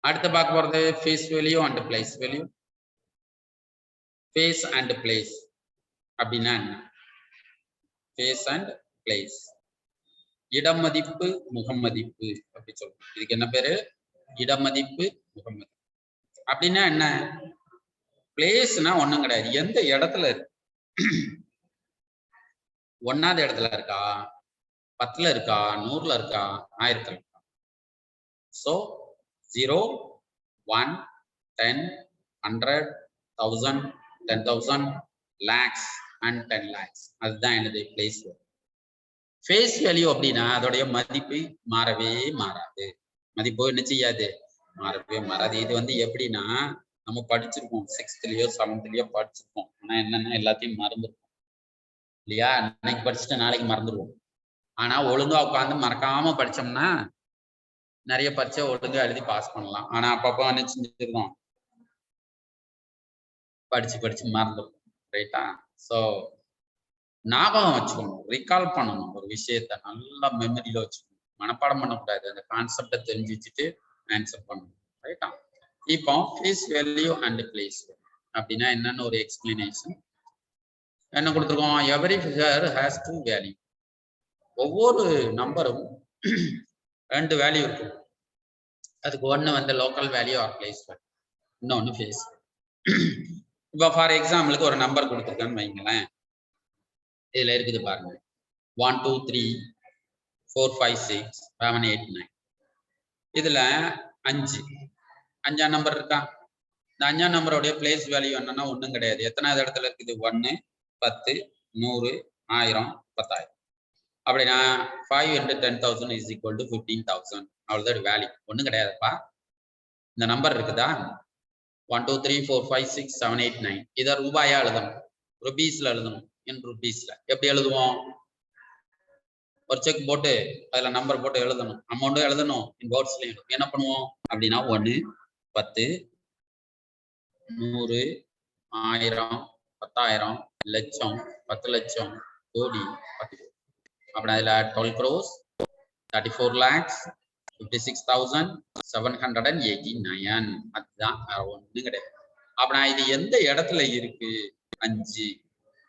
அடுத்து பார்க்க போறது face value and place value. Face and place அப்படின்னா என்ன? ஃபேஸ் அண்ட் பிளேஸ், இடமதிப்பு முகமதிப்பு அப்படி சொல்றோம். இதுக்கு என்ன பேரு? இடமதிப்பு முகமதிப்பு. அப்படின்னா என்ன? பிளேஸ்னா ஒண்ணும் கிடையாது, எந்த இடத்துல இருக்கு. 1வது இடத்துல இருக்கா, 10ல இருக்கா, 100ல இருக்கா, 1000ல இருக்கா? So 0, 1, 10, 100, 1000, 10,000, lakhs and 10 lakhs. அதுதான் என்னது? Place value. ஃபேஸ் வேல்யூ அப்படின்னா அதோடைய மதிப்பு மாறவே மாறாது. மதிப்பு என்ன செய்யாது? மாறவே மாறாது. இது எப்படின்னா, நம்ம படிச்சிருக்கோம் 6த்லயோ 7த்லயோ படிச்சிருக்கோம். ஆனா என்னன்னா எல்லாத்தையும் மறந்துருக்கோம் இல்லையா? இன்னைக்கு படிச்சுட்டு நாளைக்கு மறந்துடுவோம். ஆனா ஒழுங்கா உட்காந்து மறக்காம படிச்சோம்னா நிறைய பரீட்சை ஒழுங்கா எழுதி பாஸ் பண்ணலாம். ஆனா அப்பப்போ என்ன செஞ்சிருக்கோம்? படிச்சு படிச்சு மறந்துடும். ரைட்டா? ஸோ ஞாபகம் வச்சுக்கணும், ரிகால் பண்ணணும். ஒரு விஷயத்த நல்லா மெமரியில வச்சுக்கணும், மனப்பாடம் பண்ணக்கூடாது. அந்த கான்செப்டை தெரிஞ்சு வச்சுட்டு ஆன்சர் பண்ணணும். ரைட்டா? இப்போ ஃபேஸ் வேல்யூ அண்ட் பிளேஸ் அப்படின்னா என்னன்னு ஒரு எக்ஸ்பிளனேஷன் என்ன கொடுத்துருக்கோம்? Every figure has 2 value. ஒவ்வொரு நம்பரும் 2 வேல்யூ இருக்கும். அதுக்கு ஒன்று local value or place value, இன்னொன்று ஃபேஸ். இப்போ ஃபார் எக்ஸாம்பிளுக்கு ஒரு நம்பர் கொடுத்துருக்கேன்னு வைங்களேன். இதுல இருக்குது பாருங்க, 1 2 3 4 5 6 7 8 9. இதுல 5 5ஆம் நம்பர் இருக்கா? இந்த 5ஆம் நம்பருடைய பிளேஸ் வேல்யூ என்னன்னா ஒன்றும் கிடையாது. எத்தனாவது இடத்துல இருக்குது? 1, 10, 100, 1000, 10,000. அப்படின்னா 5 into 10,000 is equal to 15,000. அவ்வளோதான் வேல்யூ. ஒன்றும் கிடையாதுப்பா. இந்த நம்பர் இருக்குதா? 1 2 3 4 5 6 7 8 9. இதை ரூபாயா எழுதணும், ருபீஸ்ல எழுதணும். இன் ருபீஸ்ல எப்படி எழுதுவோம்? ஒரு செக் போட்டு அதுல நம்பர் போட்டு எழுதணும், அமௌண்ட்டும் எழுதணும், இன் வேர்ட்ஸ்லயும் எழுதணும். என்ன பண்ணுவோம் அப்படின்னா 1, 10, 100, 1000, 10,000, லட்சம், 10 லட்சம், கோடி, 10 கோடி. அப்படி அதுல 12 crores, 34 lakhs, 56,789. அதுதான், ஒண்ணு கிடையாது. அப்படின்னா இது எந்த இடத்துல இருக்கு? 5.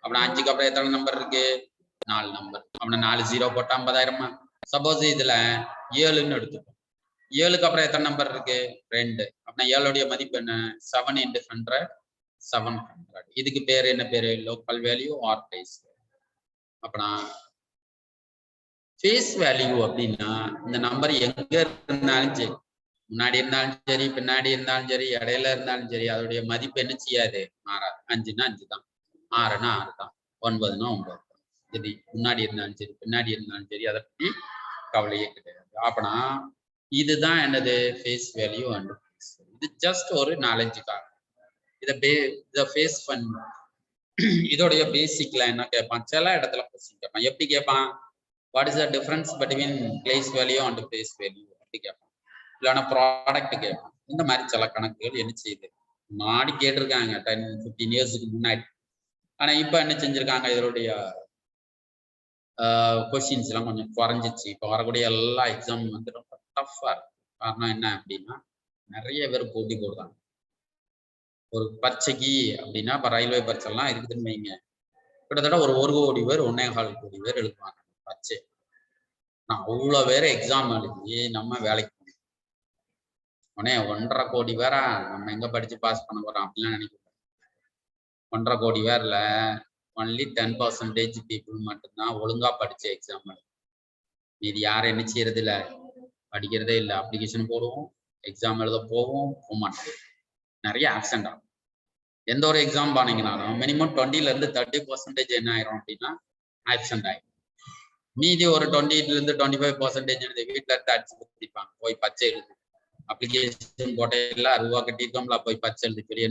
அப்படின்னா 5க்கு அப்புறம் எத்தனை நம்பர் இருக்கு? 4 நம்பர். அப்படின்னா 4 0 போட்டா 50,000. சப்போஸ் இதுல 7ன்னு எடுத்துப்போம். 7க்கு அப்புறம் எத்தனை நம்பர் இருக்கு? 2. அப்படின்னா 7உடைய மதிப்பு என்ன? 7 into 100, 700. இதுக்கு பேரு என்ன பேரு? Local value or place. அப்படின்னா ஃபேஸ் வேல்யூ அப்படின்னா இந்த நம்பர் எங்க இருந்தாலும் சரி, முன்னாடி இருந்தாலும் சரி, பின்னாடி இருந்தாலும் சரி, இடையில இருந்தாலும் சரி, அதோடைய மதிப்பு என்ன செய்யாது? மாறாது. 5ன்னா 5 தான், 6ன்னா 6 தான், 9ன்னா 9 தான். சரி, முன்னாடி இருந்தாலும் சரி, பின்னாடி இருந்தாலும் சரி, அதை பத்தி கவலையே கிடையாது. அப்படின்னா இதுதான் என்னது? Face value and place. இது ஜஸ்ட் ஒரு நாலஞ்சுக்காக. இதை ஃபேஸ் பண்ண இதோடைய பேசிக்ல என்ன கேட்பான்? சில இடத்துல கொஸ்டின் கேட்பான். எப்படி கேட்பான்? What is the difference between place value and face value அப்படி கேட்பான். இல்லைன்னா ப்ராடக்ட் கேட்பான். இந்த மாதிரி சில கணக்குகள் என்ன செய்யுது முன்னாடி கேட்டிருக்காங்க 10-15 இயர்ஸுக்கு முன்னாடி. ஆனா இப்ப என்ன செஞ்சிருக்காங்க? இதனுடைய கொஸ்டின்ஸ் எல்லாம் கொஞ்சம் குறைஞ்சிச்சு. இப்போ வரக்கூடிய எல்லா எக்ஸாம் ரொம்ப டஃப்பா இருக்கு. காரணம் என்ன அப்படின்னா நிறைய பேர் போட்டி போடுறாங்க. ஒரு பரீட்சைக்கு அப்படின்னா இப்போ ரயில்வே பரீட்சை எல்லாம் இருக்குதுன்னு வைங்க, கிட்டத்தட்ட ஒரு 1 கோடி பேர் 1.25 கோடி பேர் எழுதுவாங்க பரீட்சை. நான் அவ்வளோ பேர் எக்ஸாம் எழுதி நம்ம வேலைக்கு போனோம். உடனே 1.5 கோடி பேரா நம்ம எங்க படிச்சு பாஸ் பண்ண போறோம் அப்படிலாம் நினைக்கிறேன். 1.5 கோடி பேர்ல ஒன்லி 10% பீப்புள் மட்டும்தான் ஒழுங்கா படிச்சு எக்ஸாம் எழுதும். மீதி யாரும் என்ன செய்யறது இல்லை, படிக்கிறதே இல்லை. அப்ளிகேஷன் போடுவோம், எக்ஸாம் எழுத போவோம், போக மாட்டோம். நிறைய ஆப்சென்ட் ஆகும். எந்த ஒரு எக்ஸாம் போனீங்கன்னாலும் மினிமம் 20% 30% என்ன ஆயிரும் அப்படின்னா ஆப்சென்ட் ஆயிடும். மீதி ஒரு 20% 25% வீட்டுல இருந்து அடிச்சு கொடுத்திருப்பாங்க. போய் பச்சை எழுது, அப்ளிகேஷன் போட்டே இல்லை, 60 ரூபா கட்டிருக்கோம்ல, போய் பச்சை எழுதி சொல்லி